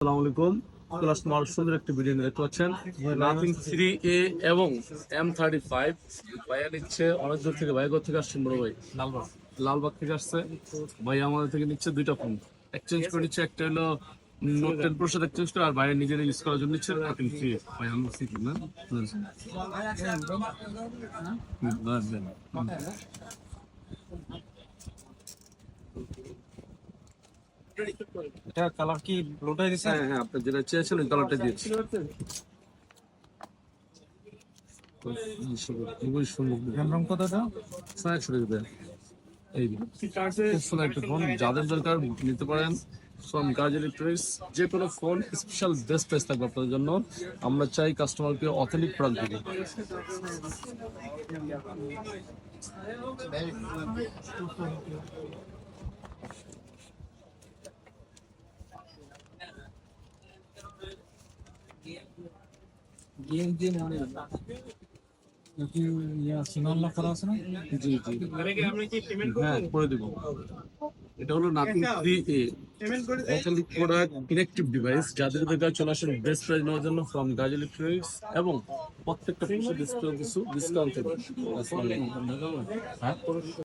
আসসালামু আলাইকুম। স্মার্ট সুন্দর একটি ভিডিও নিয়ে দেখতে পাচ্ছেন। নাথিং 3A এবং M35 ভাইয়া নিচ্ছে অনেক দূর থেকে। ভাই কোথা থেকে আসছেন বড় ভাই? লালবাগ থেকে আসছে ভাই। আমাদের থেকে নিচ্ছে দুইটা ফোন এক্সচেঞ্জ করে নিচ্ছে। একটা হলো নোট 10 প্রোর সাথে এক্সচেঞ্জ করে, আর বাইরে নিজের ইউজ করার জন্য নিচ্ছে নাথিং 3A। ভাই আমরা সিটি না এটা কালার কি ব্লুটাই দিছে? হ্যাঁ হ্যাঁ, আপনি যেটা চেয়েছেন ওই কালারটা দিয়েছি। খুবই সুন্দর। রং কতটা? 100 টাকা দেয়। এই খুব সুন্দর একটা ফোন, যাদের দরকার নিতে পারেন। ফ্রম গাজ ইলেকট্রনিক্স যে কোনো ফোন স্পেশাল বেস্ট প্রাইস থাকবে আপনাদের জন্য। আমরা চাই কাস্টমারকে অথেন্টিক প্রোডাক্ট দিতে। সিগন্যাল লক করা আছে না? জি জি, হ্যাঁ করে দিব। এটা হলো nothing 3A authentic product, electric device. যাদের দরকার চলে আসেন বেস্ট প্রাইস নেওয়ার জন্য ফ্রম গাজ ইলেকট্রনিক্স, এবং প্রত্যেকটা কিছু ডিসকাউন্ট থাকবে।